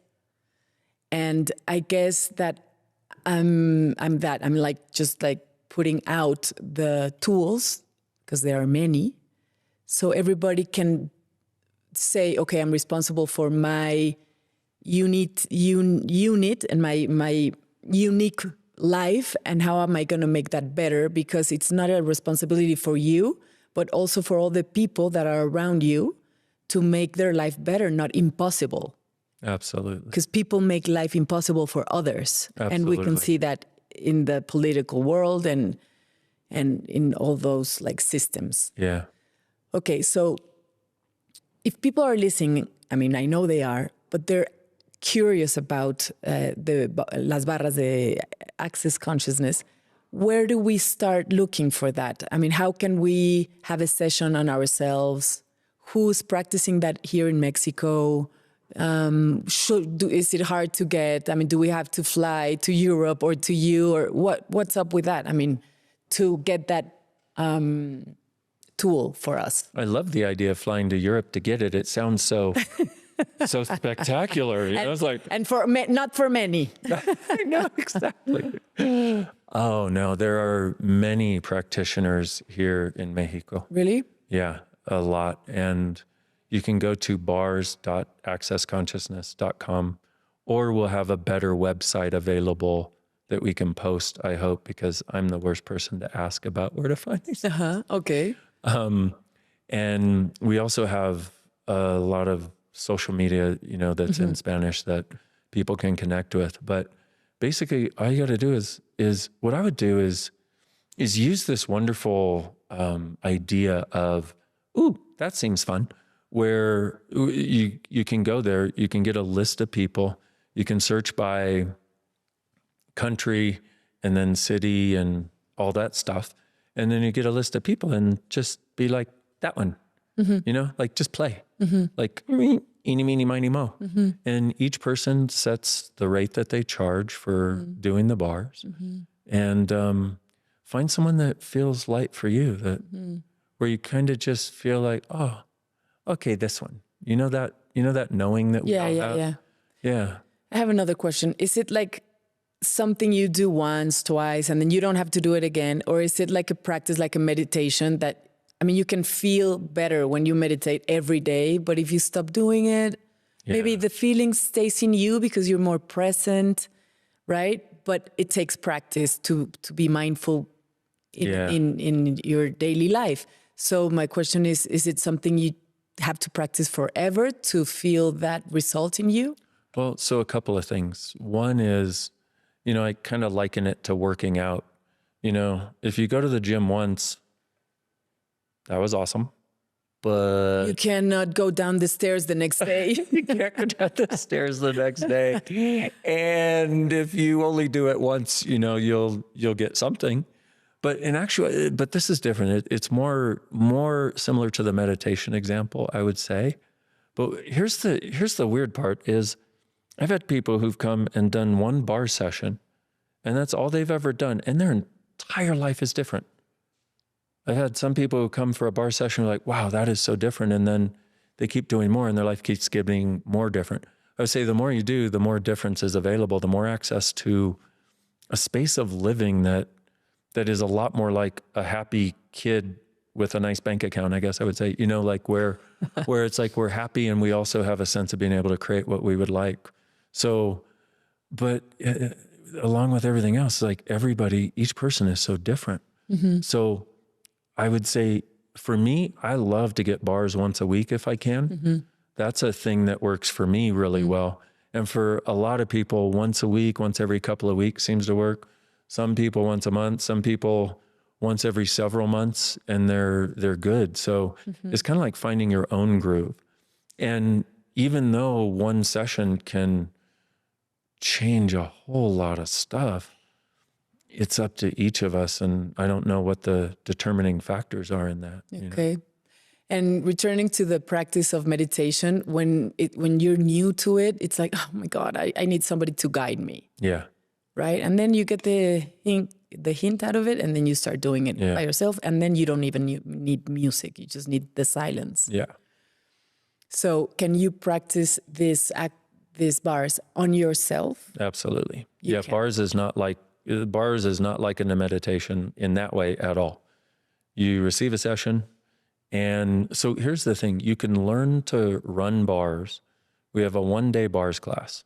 And I guess that I'm like just like putting out the tools, because there are many, so everybody can say, okay, I'm responsible for my unit and my unique life, and how am I going to make that better? Because it's not a responsibility for you, but also for all the people that are around you to make their life better, not impossible. Absolutely. Because people make life impossible for others. Absolutely. And we can see that in the political world and in all those like systems. Yeah. Okay, so if people are listening, I mean, I know they are, but they're curious about las barras de access consciousness, where do we start looking for that? I mean, how can we have a session on ourselves? Who's practicing that here in Mexico? Is it hard to get? I mean, do we have to fly to Europe or to you, or what's up with that? I mean, to get that tool for us. I love the idea of flying to Europe to get it. It sounds so so spectacular. You know? It's like, and for not for many. No, exactly. Oh no, there are many practitioners here in Mexico. Really? Yeah, a lot. And you can go to bars.accessconsciousness.com, or we'll have a better website available that we can post, I hope, because I'm the worst person to ask about where to find these. Okay. And we also have a lot of social media, you know, that's in Spanish that people can connect with. But basically, all you got to do is what I would do is use this wonderful idea of, ooh, that seems fun, where you can go there, you can get a list of people, you can search by country and then city and all that stuff. And then you get a list of people and just be like, that one, you know, like just play, like eeny, meeny, miny, mo. And each person sets the rate that they charge for doing the bars, and find someone that feels light for you, that where you kind of just feel like, oh, okay, this one, you know that knowing that we all have? Yeah. I have another question. Is it like something you do once, twice, and then you don't have to do it again? Or is it like a practice, like a meditation that, I mean, you can feel better when you meditate every day, but if you stop doing it, maybe the feeling stays in you because you're more present, right? But it takes practice to be mindful in your daily life. So my question is it something you have to practice forever to feel that result in you? Well, so a couple of things. One is, you know, I kind of liken it to working out. You know, if you go to the gym once, that was awesome, but you cannot go down the stairs the next day. You can't go down the stairs the next day. And if you only do it once, you know, you'll get something. But in actual, but this is different. It's more similar to the meditation example, I would say. But here's the weird part is I've had people who've come and done one bar session, and that's all they've ever done, and their entire life is different. I've had some people who come for a bar session like, wow, that is so different. And then they keep doing more and their life keeps getting more different. I would say the more you do, the more difference is available, the more access to a space of living that is a lot more like a happy kid with a nice bank account, I guess I would say, you know, like where it's like we're happy and we also have a sense of being able to create what we would like. So But along with everything else, like everybody, each person is so different. So I would say for me, I love to get bars once a week if I can. That's a thing that works for me really well. And for a lot of people, once a week, once every couple of weeks seems to work. Some people once a month, some people once every several months, and they're good. So it's kind of like finding your own groove. And even though one session can change a whole lot of stuff, it's up to each of us. And I don't know what the determining factors are in that. Okay. You know? And returning to the practice of meditation, when you're new to it, it's like, oh my God, I need somebody to guide me. Yeah. Right. And then you get the hint out of it, and then you start doing it by yourself. And then you don't even need music. You just need the silence. Yeah. So can you practice these bars on yourself? Absolutely. You can. Bars is not like in a meditation in that way at all. You receive a session. And so here's the thing. You can learn to run bars. We have a 1-day bars class.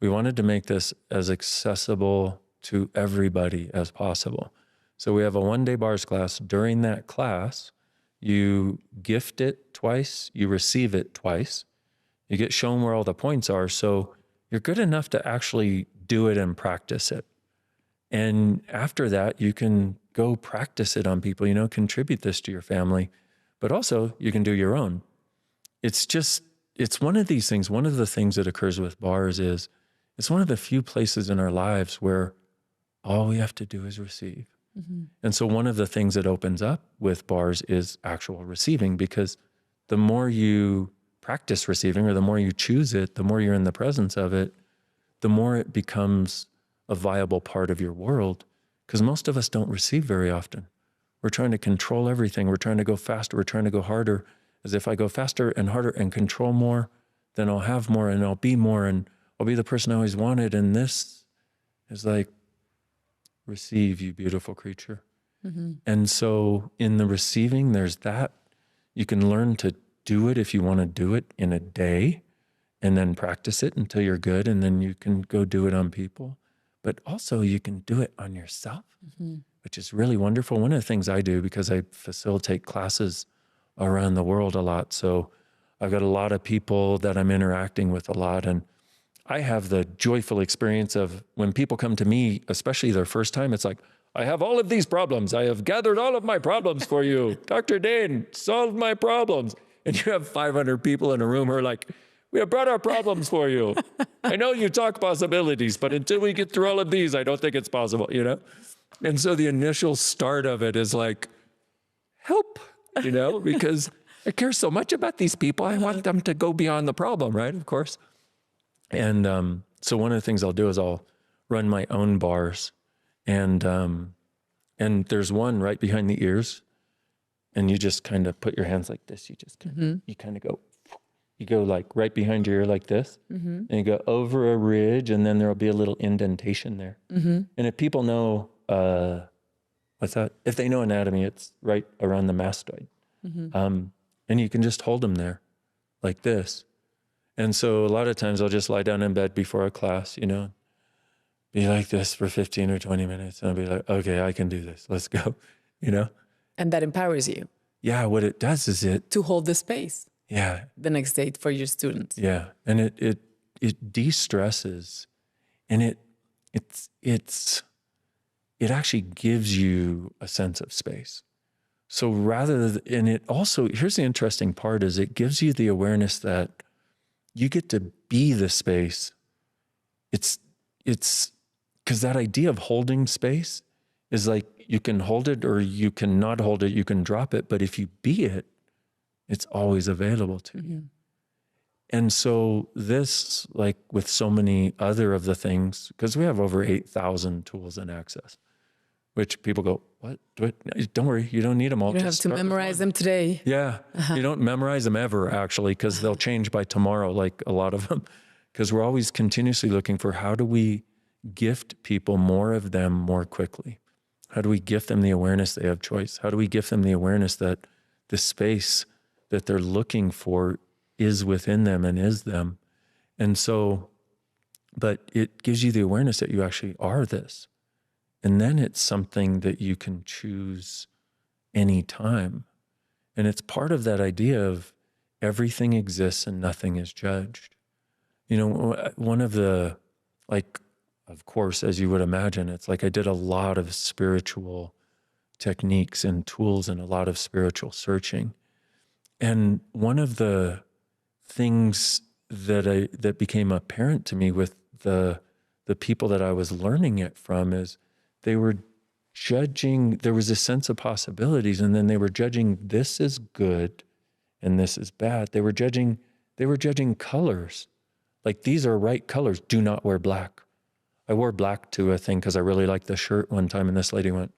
We wanted to make this as accessible to everybody as possible. So we have a 1-day bars class. During that class, you gift it twice, you receive it twice. You get shown where all the points are. So you're good enough to actually do it and practice it. And after that, you can go practice it on people, contribute this to your family. But also you can do your own. It's one of these things. One of the things that occurs with bars is it's one of the few places in our lives where all we have to do is receive. And so one of the things that opens up with bars is actual receiving, because the more you practice receiving, or the more you choose it, the more you're in the presence of it, the more it becomes a viable part of your world. Because most of us don't receive very often. We're trying to control everything. We're trying to go faster. We're trying to go harder. As if I go faster and harder and control more, then I'll have more and I'll be more and I'll be the person I always wanted. And this is like, receive, you beautiful creature. And so in the receiving, there's that. You can learn to do it if you want to do it in a day, and then practice it until you're good. And then you can go do it on people. But also you can do it on yourself. Which is really wonderful. One of the things I do, because I facilitate classes around the world a lot, so I've got a lot of people that I'm interacting with a lot, and I have the joyful experience of when people come to me, especially their first time, it's like, I have all of these problems. I have gathered all of my problems for you. Dr. Dain, solve my problems. And you have 500 people in a room who are like, we have brought our problems for you. I know you talk possibilities, but until we get through all of these, I don't think it's possible, And so the initial start of it is like, help, because I care so much about these people. I want them to go beyond the problem, right? Of course. And so one of the things I'll do is I'll run my own bars. And there's one right behind the ears. And you just kind of put your hands like this. You just you go like right behind your ear like this. And you go over a ridge, and then there'll be a little indentation there. And if people know, what's that? If they know anatomy, it's right around the mastoid. And you can just hold them there like this. And so a lot of times I'll just lie down in bed before a class, be like this for 15 or 20 minutes. And I'll be like, okay, I can do this. Let's go, And that empowers you. Yeah. What it does is to hold the space. Yeah. The next day for your students. Yeah. And it de-stresses, and it actually gives you a sense of space. So and it also, here's the interesting part, is it gives you the awareness that you get to be the space. It's because that idea of holding space is like, you can hold it or you can not hold it, you can drop it, but if you be it, it's always available to you. And so this, like with so many other of the things, because we have over 8,000 tools in Access, which people go, what? Don't worry, you don't need them all. You don't have to memorize them today. Yeah, you don't memorize them ever, actually, because they'll change by tomorrow, like a lot of them. Because we're always continuously looking for, how do we gift people more of them more quickly? How do we gift them the awareness they have choice? How do we gift them the awareness that the space that they're looking for is within them and is them? And so But it gives you the awareness that you actually are this. And then it's something that you can choose anytime. And it's part of that idea of everything exists and nothing is judged. You know, one of the, like, of course, as you would imagine, it's like I did a lot of spiritual techniques and tools and a lot of spiritual searching. And one of the things that became apparent to me with the people that I was learning it from is they were judging, there was a sense of possibilities, and then they were judging this is good and this is bad. They were judging colors. Like, these are right colors. Do not wear black. I wore black to a thing because I really liked the shirt one time, and this lady went,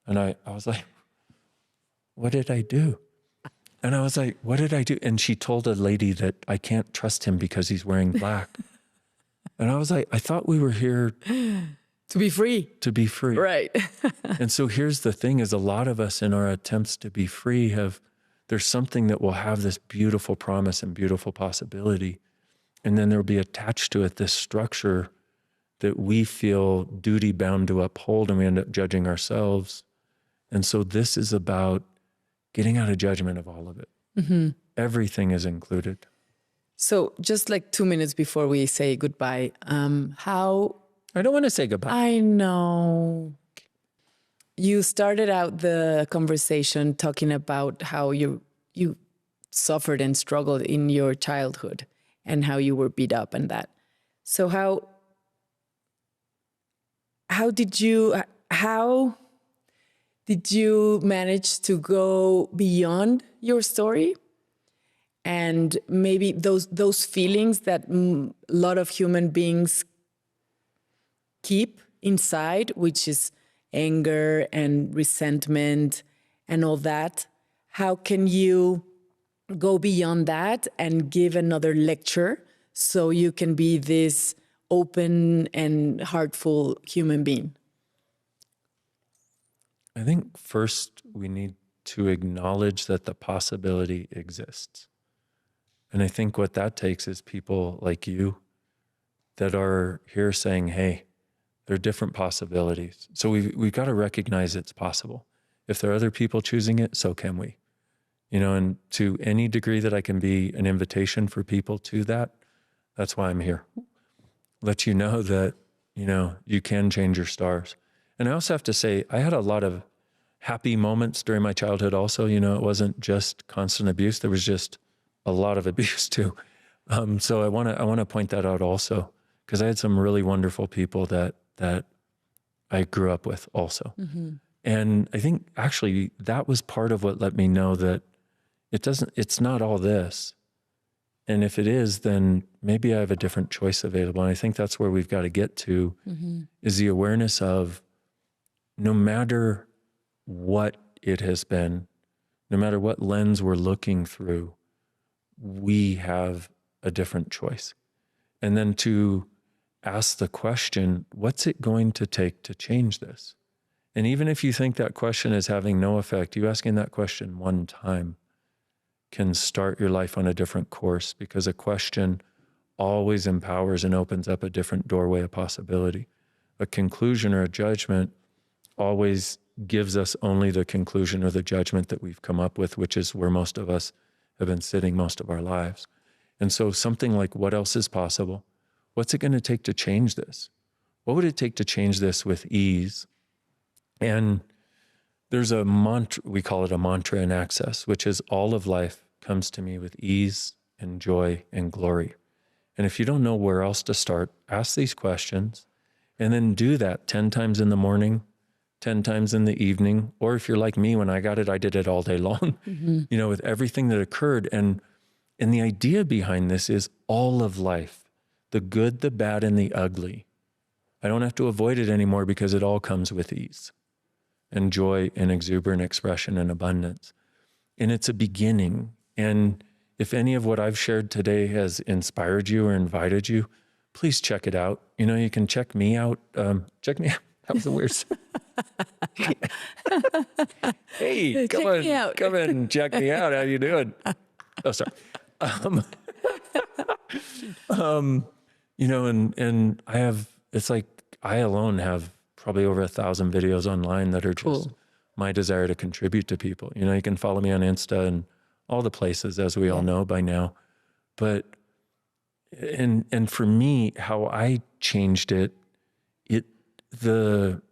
and I was like, what did I do? And I was like, what did I do? And she told a lady that I can't trust him because he's wearing black. And I was like, I thought we were here to be free. To be free. Right. And so here's the thing is a lot of us in our attempts to be free there's something that will have this beautiful promise and beautiful possibility. And then there'll be attached to it this structure that we feel duty bound to uphold, and we end up judging ourselves. And so this is about getting out of judgment of all of it. Mm-hmm. Everything is included. So just like 2 minutes before we say goodbye, how... I don't want to say goodbye. I know. You started out the conversation talking about how you suffered and struggled in your childhood and how you were beat up and that. So how did you manage to go beyond your story? And maybe those feelings that a lot of human beings keep inside, which is anger and resentment and all that. How can you go beyond that and give another lecture so you can be this open and heartful human being? I think first we need to acknowledge that the possibility exists. And I think what that takes is people like you that are here saying, hey, there are different possibilities. So we've got to recognize it's possible. If there are other people choosing it, so can we. You know, and to any degree that I can be an invitation for people to that, that's why I'm here. Let you know that, you know, you can change your stars. And I also have to say, I had a lot of happy moments during my childhood also. You know, it wasn't just constant abuse. There was just a lot of abuse too. So I want to point that out also, because I had some really wonderful people that I grew up with also. Mm-hmm. And I think actually that was part of what let me know that it's not all this. And if it is, then maybe I have a different choice available. And I think that's where we've got to get to, mm-hmm. is the awareness of no matter what it has been, no matter what lens we're looking through, we have a different choice. And then to ask the question, what's it going to take to change this? And even if you think that question is having no effect, you asking that question one time can start your life on a different course, because a question always empowers and opens up a different doorway of possibility. A conclusion or a judgment always gives us only the conclusion or the judgment that we've come up with, which is where most of us have been sitting most of our lives. And so something like, what else is possible? What's it going to take to change this? What would it take to change this with ease? And there's a mantra, we call it a mantra in Access, which is all of life comes to me with ease and joy and glory. And if you don't know where else to start, ask these questions and then do that 10 times in the morning, 10 times in the evening. Or if you're like me, when I got it, I did it all day long, mm-hmm. you know, with everything that occurred. And the idea behind this is all of life, the good, the bad, and the ugly. I don't have to avoid it anymore because it all comes with ease and joy and exuberant expression and abundance. And it's a beginning. And if any of what I've shared today has inspired you or invited you, please check it out. You know, you can check me out. Check me out. That was the weirdest. Hey, come and check me out. How you doing? Oh, sorry. You know, and it's like I alone have probably over 1,000 videos online that are just my desire to contribute to people. You know, you can follow me on Insta and all the places, as we all know by now. But, and for me, how I changed it, the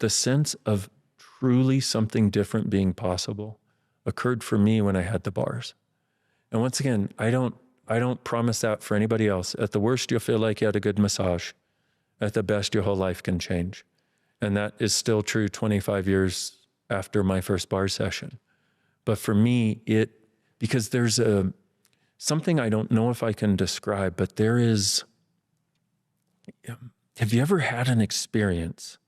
sense of truly something different being possible occurred for me when I had the bars. And once again, I don't promise that for anybody else. At the worst, you'll feel like you had a good massage. At the best, your whole life can change. And that is still true 25 years after my first bar session. But for me, because there's something I don't know if I can describe, but there is, have you ever had an experience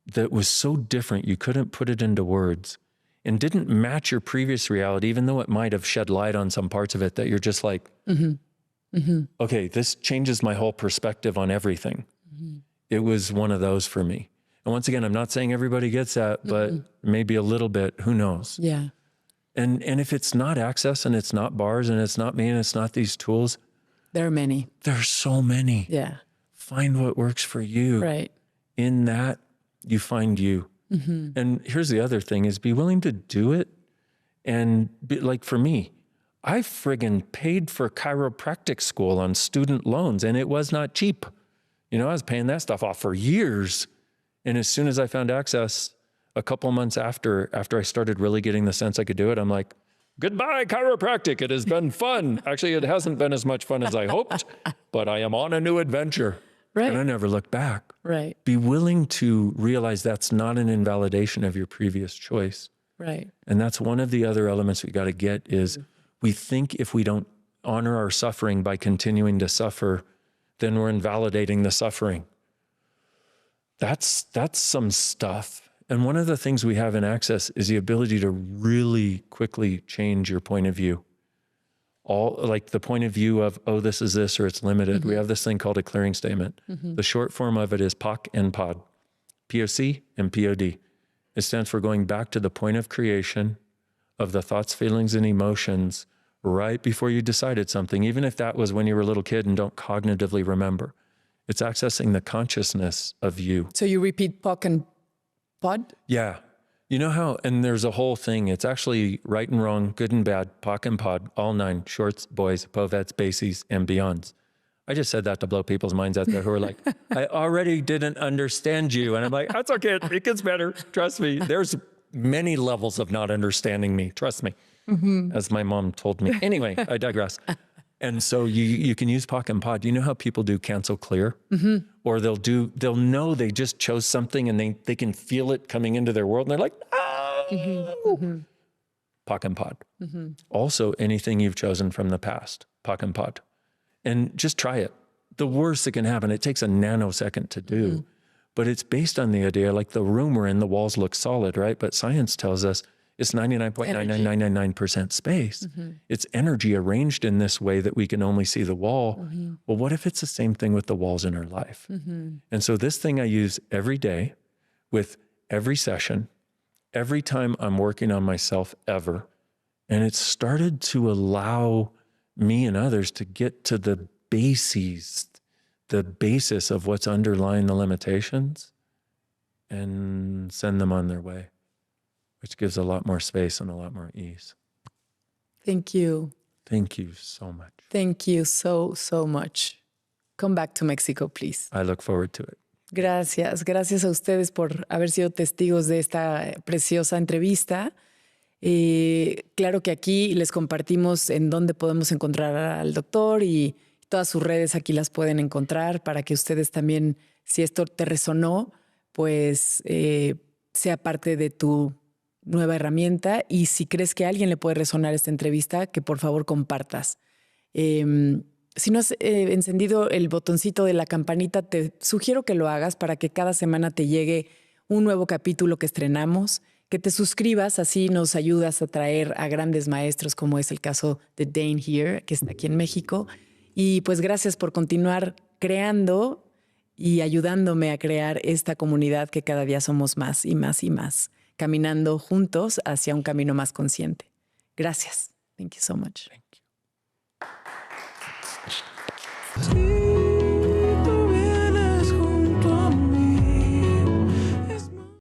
that was so different you couldn't put it into words and didn't match your previous reality, even though it might have shed light on some parts of it, that you're just like, okay, this changes my whole perspective on everything. It was one of those for me. And once again, I'm not saying everybody gets that, but maybe a little bit, who knows? Yeah. And if it's not access and it's not bars and it's not me and it's not these tools. There are many. There's so many. Yeah. Find what works for you. Right. In that, you find you. And here's the other thing is be willing to do it. And be, like for me, I friggin' paid for chiropractic school on student loans and it was not cheap. You know, I was paying that stuff off for years. And as soon as I found access, a couple months after I started really getting the sense I could do it, I'm like, goodbye, chiropractic. It has been fun. Actually, it hasn't been as much fun as I hoped, but I am on a new adventure. Right. And I never looked back. Right. Be willing to realize that's not an invalidation of your previous choice. Right. And that's one of the other elements we got to get is we think if we don't honor our suffering by continuing to suffer, then we're invalidating the suffering. That's some stuff. And one of the things we have in Access is the ability to really quickly change your point of view. All like the point of view of, oh, this is this, or it's limited. We have this thing called a clearing statement. The short form of it is POC and POD, POC and POD. It stands for going back to the point of creation of the thoughts, feelings, and emotions right before you decided something, even if that was when you were a little kid and don't cognitively remember. It's accessing the consciousness of you. So you repeat POC and POD? Yeah. You know how, and there's a whole thing, it's actually right and wrong, good and bad, POC and POD, all 9, shorts, boys, povets, basies, and beyonds. I just said that to blow people's minds out there who are like, I already didn't understand you. And I'm like, that's okay, it gets better, trust me. There's many levels of not understanding me, trust me, as my mom told me. Anyway, I digress. And so you can use POC and POD. You know how people do cancel clear? Or they'll know they just chose something and they can feel it coming into their world and they're like, oh! POC and POD. Also, anything you've chosen from the past, POC and POD. And just try it. The worst that can happen, it takes a nanosecond to do, but it's based on the idea, like the room we're in, the walls look solid, right? But science tells us it's 99.99999% space. It's energy arranged in this way that we can only see the wall. Well, what if it's the same thing with the walls in our life? And so this thing I use every day with every session, every time I'm working on myself ever. And it's started to allow me and others to get to the bases, the basis of what's underlying the limitations and send them on their way, which gives a lot more space and a lot more ease. Thank you. Thank you so much. Thank you so, so much. Come back to Mexico, please. I look forward to it. Gracias. Gracias a ustedes por haber sido testigos de esta preciosa entrevista. Claro que aquí les compartimos en dónde podemos encontrar al doctor y todas sus redes aquí las pueden encontrar para que ustedes también, si esto te resonó, pues sea parte de tu nueva herramienta. Y si crees que a alguien le puede resonar esta entrevista, que por favor compartas. Si no has encendido el botoncito de la campanita, te sugiero que lo hagas para que cada semana te llegue un nuevo capítulo que estrenamos, que te suscribas, así nos ayudas a traer a grandes maestros, como es el caso de Dain Heer, que está aquí en México. Y pues gracias por continuar creando y ayudándome a crear esta comunidad que cada día somos más y más y más, caminando juntos hacia un camino más consciente. Gracias. Thank you so much. Thank you. Sí.